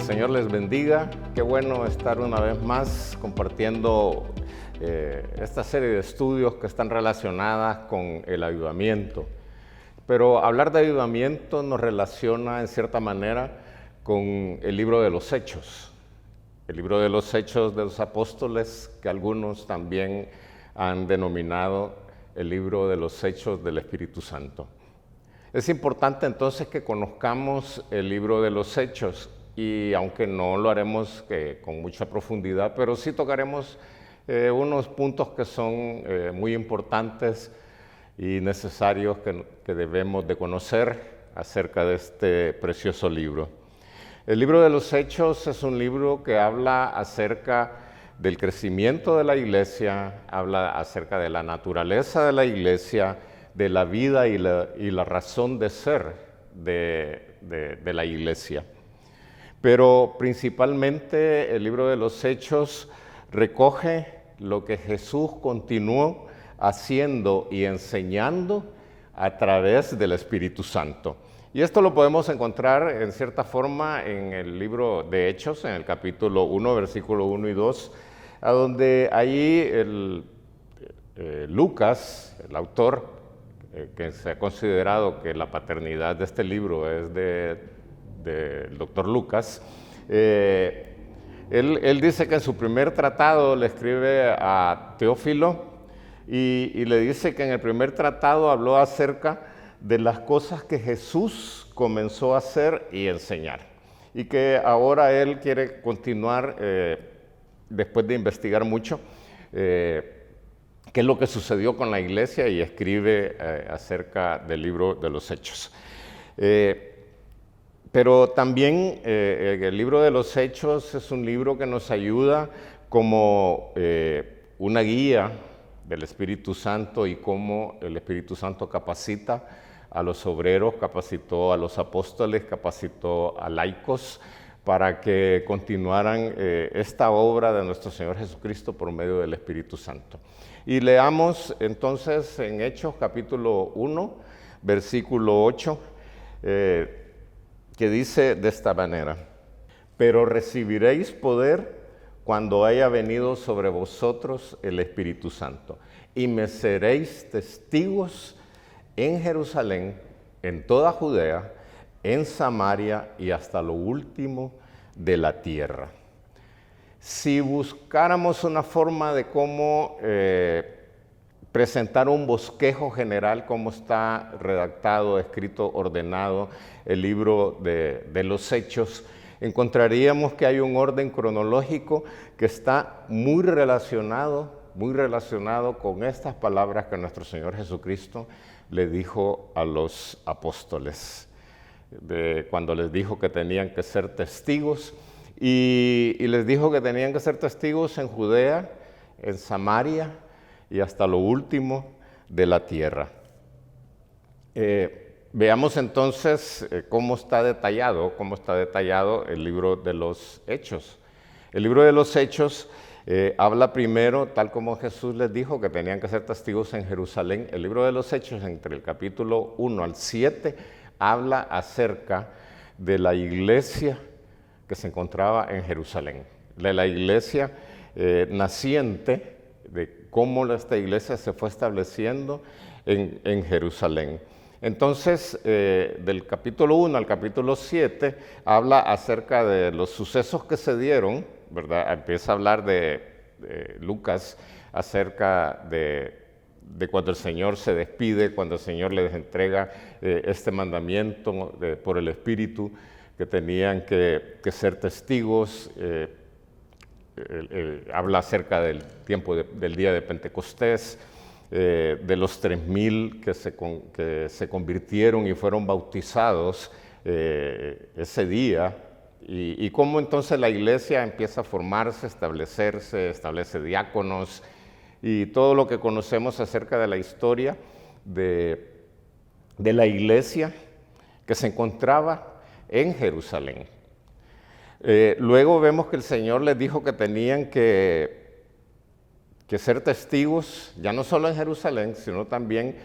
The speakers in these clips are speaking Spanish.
Señor les bendiga. Qué bueno estar una vez más compartiendo esta serie de estudios que están relacionadas con el avivamiento. Pero hablar de avivamiento nos relaciona en cierta manera con el libro de los Hechos. El libro de los Hechos de los Apóstoles, que algunos también han denominado el libro de los Hechos del Espíritu Santo. Es importante entonces que conozcamos el libro de los Hechos y aunque no lo haremos con mucha profundidad, pero sí tocaremos unos puntos que son muy importantes y necesarios que debemos de conocer acerca de este precioso libro. El libro de los Hechos es un libro que habla acerca del crecimiento de la iglesia, habla acerca de la naturaleza de la iglesia, de la vida y la razón de ser de la iglesia. Pero principalmente el libro de los Hechos recoge lo que Jesús continuó haciendo y enseñando a través del Espíritu Santo. Y esto lo podemos encontrar en cierta forma en el libro de Hechos, en el capítulo 1, versículo 1 y 2, a donde ahí Lucas, el autor, que se ha considerado que la paternidad de este libro es del doctor Lucas, él dice que en su primer tratado le escribe a Teófilo y le dice que en el primer tratado habló acerca de las cosas que Jesús comenzó a hacer y enseñar y que ahora él quiere continuar después de investigar mucho qué es lo que sucedió con la iglesia y escribe acerca del libro de los Hechos. Pero también el libro de los Hechos es un libro que nos ayuda como una guía del Espíritu Santo y cómo el Espíritu Santo capacita a los obreros, capacitó a los apóstoles, capacitó a laicos para que continuaran esta obra de nuestro Señor Jesucristo por medio del Espíritu Santo. Y leamos entonces en Hechos capítulo 1, versículo 8, que dice de esta manera: pero recibiréis poder cuando haya venido sobre vosotros el Espíritu Santo, y me seréis testigos en Jerusalén, en toda Judea, en Samaria y hasta lo último de la tierra. Si buscáramos una forma de cómo presentar un bosquejo general, cómo está redactado, escrito, ordenado el libro de los Hechos, encontraríamos que hay un orden cronológico que está muy relacionado con estas palabras que nuestro Señor Jesucristo le dijo a los apóstoles, cuando les dijo que tenían que ser testigos, y les dijo que tenían que ser testigos en Judea, en Samaria y hasta lo último de la tierra. Veamos entonces cómo está detallado el libro de los Hechos. El libro de los Hechos habla primero, tal como Jesús les dijo, que tenían que ser testigos en Jerusalén. El libro de los Hechos, entre el capítulo 1 al 7, habla acerca de la iglesia que se encontraba en Jerusalén, de la iglesia naciente, de cómo esta iglesia se fue estableciendo en Jerusalén. Entonces, del capítulo 1 al capítulo 7, habla acerca de los sucesos que se dieron, ¿verdad? Empieza a hablar de Lucas acerca de cuando el Señor se despide, cuando el Señor les entrega este mandamiento por el Espíritu, que tenían que ser testigos. Habla acerca del tiempo del día de Pentecostés, de los 3,000 que se convirtieron y fueron bautizados ese día, y cómo entonces la iglesia empieza a formarse, establecerse, establece diáconos, y todo lo que conocemos acerca de la historia de la iglesia que se encontraba en Jerusalén. Luego vemos que el Señor les dijo que tenían que ser testigos, ya no solo en Jerusalén, sino también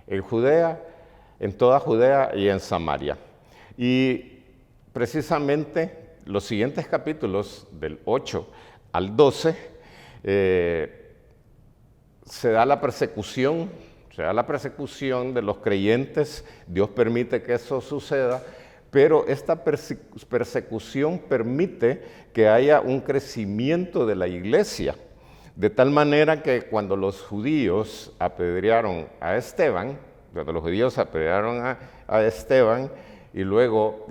en Judea, en toda Judea y en Samaria. Y precisamente los siguientes capítulos, del 8 al 12, se da la persecución de los creyentes. Dios permite que eso suceda, pero esta persecución permite que haya un crecimiento de la iglesia, de tal manera que cuando los judíos apedrearon a Esteban, y luego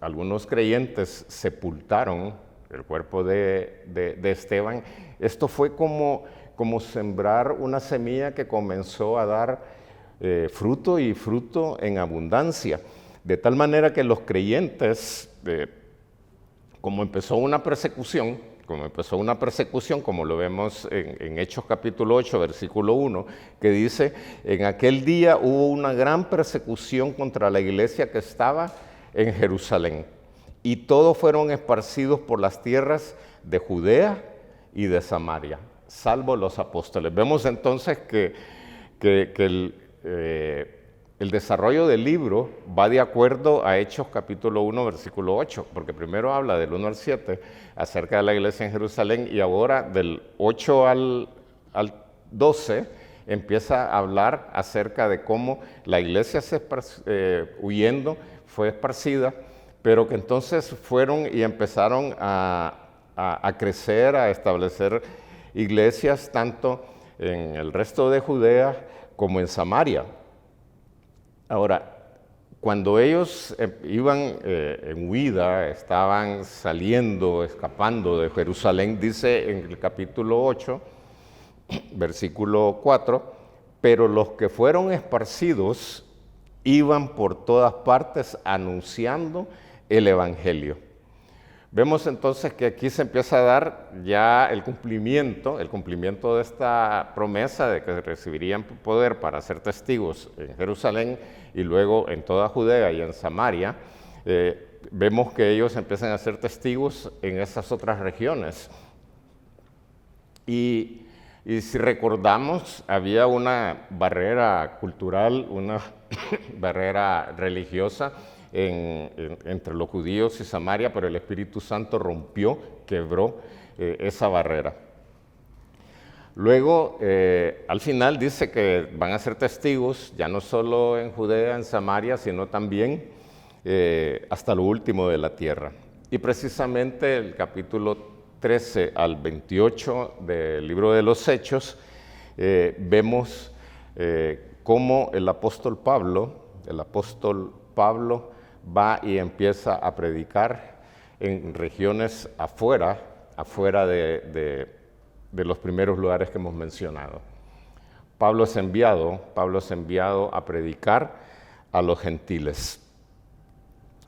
algunos creyentes sepultaron el cuerpo de Esteban, esto fue como sembrar una semilla que comenzó a dar fruto y fruto en abundancia. De tal manera que los creyentes, como empezó una persecución, como lo vemos en Hechos capítulo 8, versículo 1, que dice, en aquel día hubo una gran persecución contra la iglesia que estaba en Jerusalén, y todos fueron esparcidos por las tierras de Judea y de Samaria, salvo los apóstoles. Vemos entonces que el desarrollo del libro va de acuerdo a Hechos capítulo 1, versículo 8, porque primero habla del 1 al 7 acerca de la iglesia en Jerusalén, y ahora del 8 al 12 empieza a hablar acerca de cómo la iglesia huyendo fue esparcida, pero que entonces fueron y empezaron a crecer, a establecer iglesias tanto en el resto de Judea como en Samaria. Ahora, cuando ellos iban en huida, estaban escapando de Jerusalén, dice en el capítulo 8, versículo 4, pero los que fueron esparcidos iban por todas partes anunciando el evangelio. Vemos entonces que aquí se empieza a dar ya el cumplimiento de esta promesa de que recibirían poder para ser testigos en Jerusalén y luego en toda Judea y en Samaria. Vemos que ellos empiezan a ser testigos en esas otras regiones. Y si recordamos, había una barrera cultural, una barrera religiosa entre los judíos y Samaria, pero el Espíritu Santo quebró esa barrera. Luego, al final dice que van a ser testigos, ya no solo en Judea, en Samaria, sino también hasta lo último de la tierra. Y precisamente el capítulo 13 al 28 del libro de los Hechos, vemos cómo el apóstol Pablo va y empieza a predicar en regiones afuera de los primeros lugares que hemos mencionado. Pablo es enviado a predicar a los gentiles.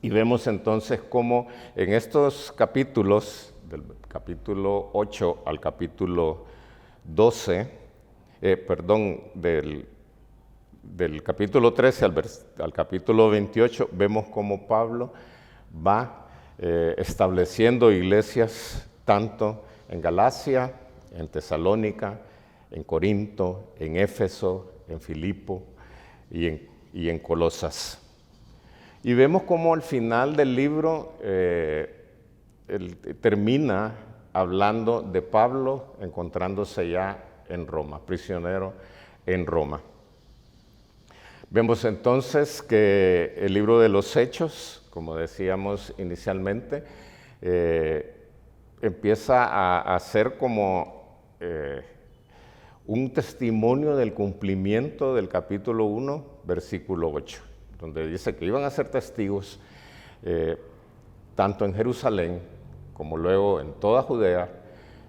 Y vemos entonces cómo en estos capítulos, del capítulo 8 al capítulo 12, del capítulo 13 al capítulo 28, vemos cómo Pablo va estableciendo iglesias tanto en Galacia, en Tesalónica, en Corinto, en Éfeso, en Filipo y en Colosas. Y vemos cómo al final del libro termina hablando de Pablo encontrándose ya en Roma, prisionero en Roma. Vemos entonces que el libro de los Hechos, como decíamos inicialmente, empieza a ser como un testimonio del cumplimiento del capítulo 1, versículo 8, donde dice que iban a ser testigos tanto en Jerusalén como luego en toda Judea,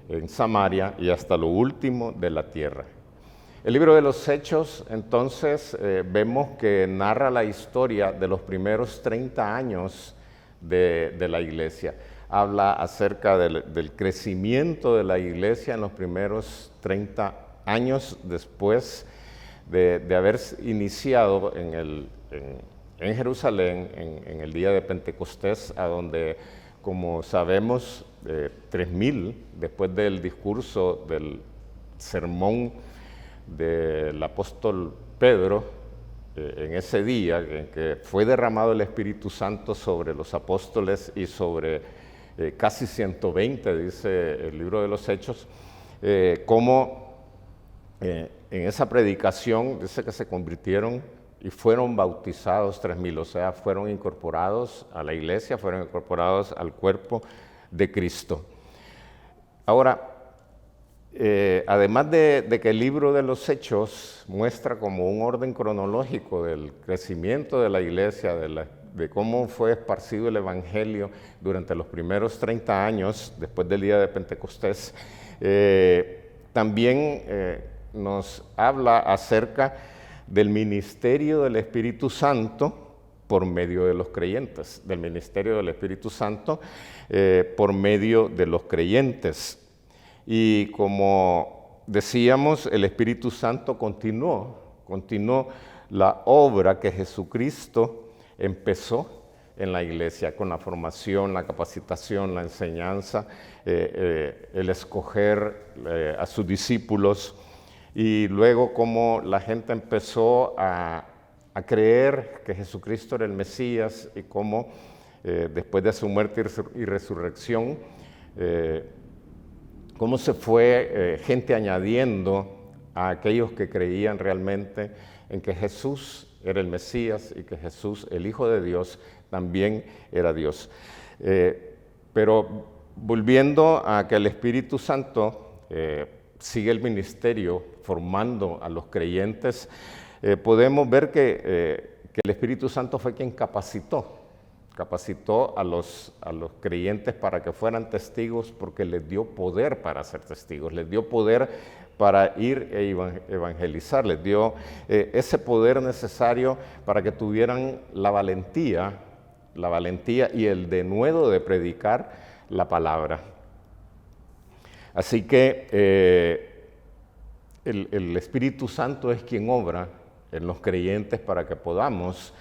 en Samaria y hasta lo último de la tierra. El libro de los Hechos, entonces, vemos que narra la historia de los primeros 30 años de la iglesia. Habla acerca del crecimiento de la iglesia en los primeros 30 años después de haber iniciado en Jerusalén, en el día de Pentecostés, a donde, como sabemos, 3,000, después del discurso del sermón del apóstol Pedro, en ese día en que fue derramado el Espíritu Santo sobre los apóstoles y sobre casi 120, dice el libro de los Hechos, cómo en esa predicación dice que se convirtieron y fueron bautizados 3,000, o sea, fueron incorporados a la iglesia, fueron incorporados al cuerpo de Cristo. Ahora, además de que el libro de los Hechos muestra como un orden cronológico del crecimiento de la iglesia, de cómo fue esparcido el Evangelio durante los primeros 30 años después del día de Pentecostés, también nos habla acerca del ministerio del Espíritu Santo por medio de los creyentes, del ministerio del Espíritu Santo por medio de los creyentes. Y como decíamos, el Espíritu Santo continuó la obra que Jesucristo empezó en la iglesia, con la formación, la capacitación, la enseñanza, el escoger a sus discípulos, y luego como la gente empezó a creer que Jesucristo era el Mesías, y cómo después de su muerte y resurrección, cómo se fue gente añadiendo a aquellos que creían realmente en que Jesús era el Mesías y que Jesús, el Hijo de Dios, también era Dios. Pero volviendo a que el Espíritu Santo sigue el ministerio formando a los creyentes, podemos ver que el Espíritu Santo fue quien capacitó a los creyentes para que fueran testigos, porque les dio poder para ser testigos, les dio poder para ir e evangelizar, les dio ese poder necesario para que tuvieran la valentía y el denuedo de predicar la palabra. Así que el Espíritu Santo es quien obra en los creyentes para que podamos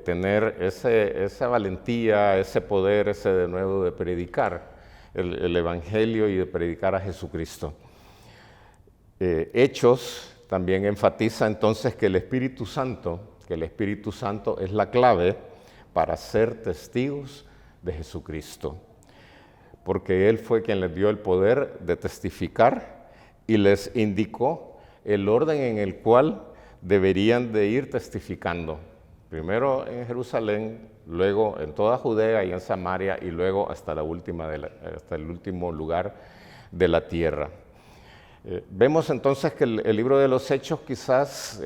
tener esa valentía, ese poder, ese denuedo de predicar el Evangelio y de predicar a Jesucristo. Hechos también enfatiza entonces que el Espíritu Santo es la clave para ser testigos de Jesucristo, porque Él fue quien les dio el poder de testificar y les indicó el orden en el cual deberían de ir testificando. Primero en Jerusalén, luego en toda Judea y en Samaria, y luego hasta el último lugar de la tierra. Vemos entonces que el libro de los Hechos quizás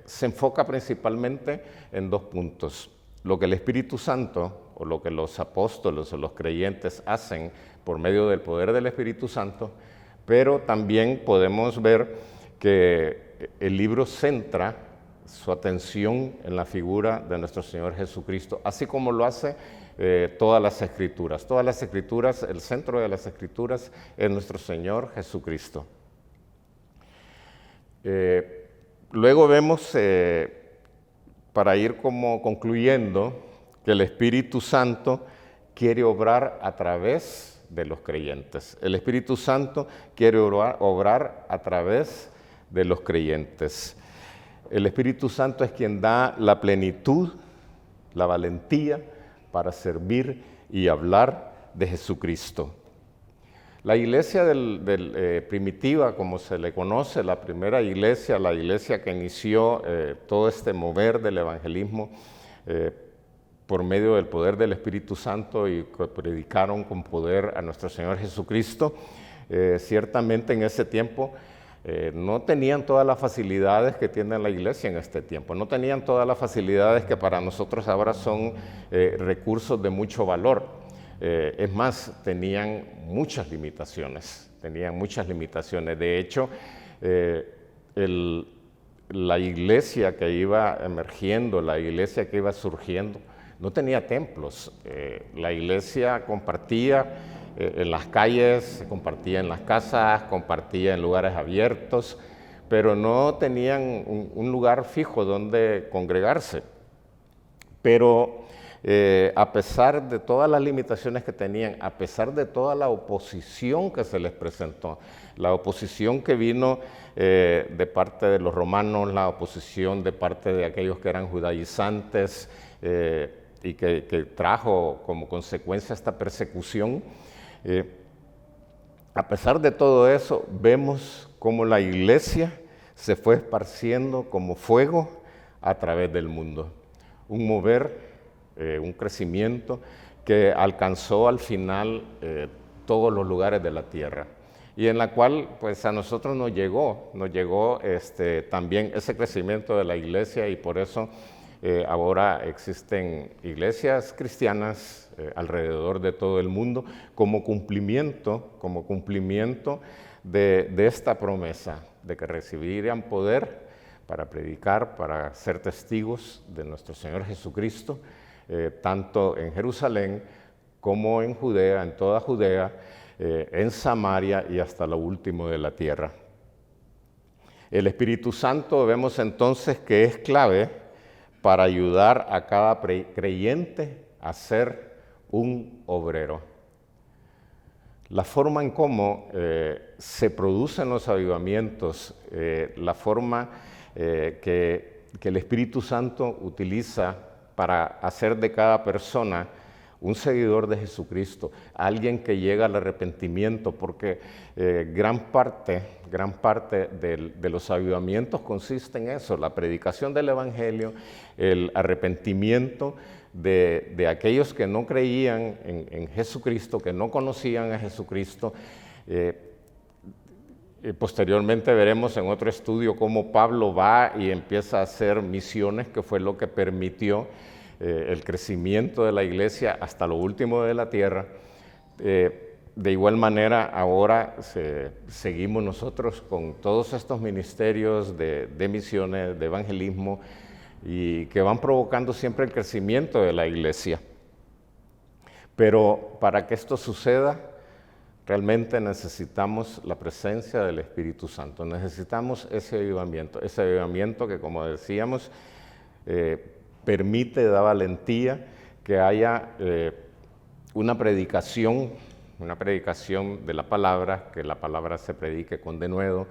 se enfoca principalmente en dos puntos: lo que el Espíritu Santo, o lo que los apóstoles o los creyentes hacen por medio del poder del Espíritu Santo, pero también podemos ver que el libro centra su atención en la figura de nuestro Señor Jesucristo, así como lo hace todas las Escrituras. Todas las Escrituras, el centro de las Escrituras es nuestro Señor Jesucristo. Luego vemos, para ir como concluyendo, que el Espíritu Santo quiere obrar a través de los creyentes. El Espíritu Santo quiere obrar a través de los creyentes. El Espíritu Santo es quien da la plenitud, la valentía para servir y hablar de Jesucristo. La iglesia primitiva, como se le conoce, la primera iglesia, la iglesia que inició todo este mover del evangelismo por medio del poder del Espíritu Santo, y que predicaron con poder a nuestro Señor Jesucristo, ciertamente en ese tiempo no tenían todas las facilidades que tiene la iglesia en este tiempo, no tenían todas las facilidades que para nosotros ahora son recursos de mucho valor. Es más, tenían muchas limitaciones. De hecho, la iglesia que iba emergiendo, la iglesia que iba surgiendo, no tenía templos. La iglesia compartía en las calles, compartía en las casas, compartía en lugares abiertos, pero no tenían un lugar fijo donde congregarse. Pero a pesar de todas las limitaciones que tenían, a pesar de toda la oposición que se les presentó, la oposición que vino de parte de los romanos, la oposición de parte de aquellos que eran judaizantes y que trajo como consecuencia esta persecución, a pesar de todo eso, vemos cómo la iglesia se fue esparciendo como fuego a través del mundo. Un mover, un crecimiento que alcanzó al final todos los lugares de la tierra y en la cual pues a nosotros nos llegó también ese crecimiento de la iglesia y por eso ahora existen iglesias cristianas alrededor de todo el mundo como cumplimiento de esta promesa de que recibirían poder para predicar, para ser testigos de nuestro Señor Jesucristo, tanto en Jerusalén como en Judea, en toda Judea, en Samaria y hasta lo último de la tierra. El Espíritu Santo vemos entonces que es clave para ayudar a cada creyente a ser un obrero. La forma en cómo se producen los avivamientos, la forma que el Espíritu Santo utiliza para hacer de cada persona un seguidor de Jesucristo, alguien que llega al arrepentimiento, porque gran parte de los avivamientos consiste en eso, la predicación del Evangelio, el arrepentimiento de aquellos que no creían en Jesucristo, que no conocían a Jesucristo. Posteriormente veremos en otro estudio cómo Pablo va y empieza a hacer misiones, que fue lo que permitió el crecimiento de la iglesia hasta lo último de la tierra. De igual manera, ahora seguimos nosotros con todos estos ministerios de misiones, de evangelismo, y que van provocando siempre el crecimiento de la iglesia. Pero para que esto suceda, realmente necesitamos la presencia del Espíritu Santo, necesitamos ese avivamiento que, como decíamos, permite, da valentía que haya una predicación de la palabra, que la palabra se predique con denuedo,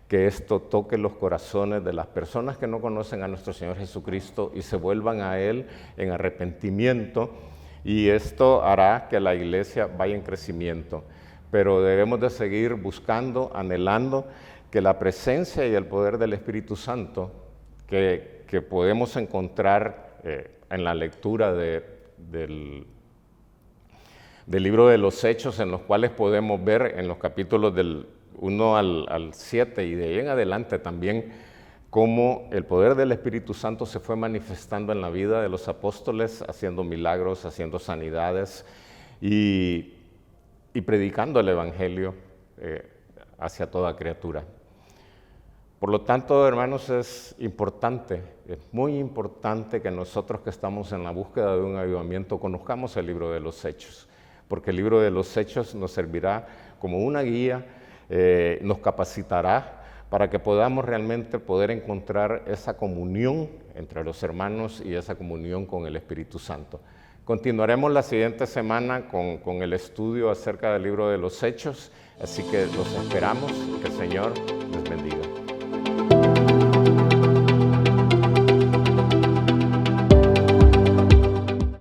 que esto toque los corazones de las personas que no conocen a nuestro Señor Jesucristo y se vuelvan a Él en arrepentimiento, y esto hará que la iglesia vaya en crecimiento. Pero debemos de seguir buscando, anhelando que la presencia y el poder del Espíritu Santo que podemos encontrar en la lectura del libro de los Hechos, en los cuales podemos ver en los capítulos del 1 al 7 y de ahí en adelante también cómo el poder del Espíritu Santo se fue manifestando en la vida de los apóstoles, haciendo milagros, haciendo sanidades y predicando el Evangelio hacia toda criatura. Por lo tanto, hermanos, es muy importante que nosotros que estamos en la búsqueda de un avivamiento conozcamos el libro de los Hechos, porque el libro de los Hechos nos servirá como una guía, nos capacitará para que podamos realmente poder encontrar esa comunión entre los hermanos y esa comunión con el Espíritu Santo. Continuaremos la siguiente semana con el estudio acerca del libro de los Hechos, así que los esperamos, que el Señor les bendiga.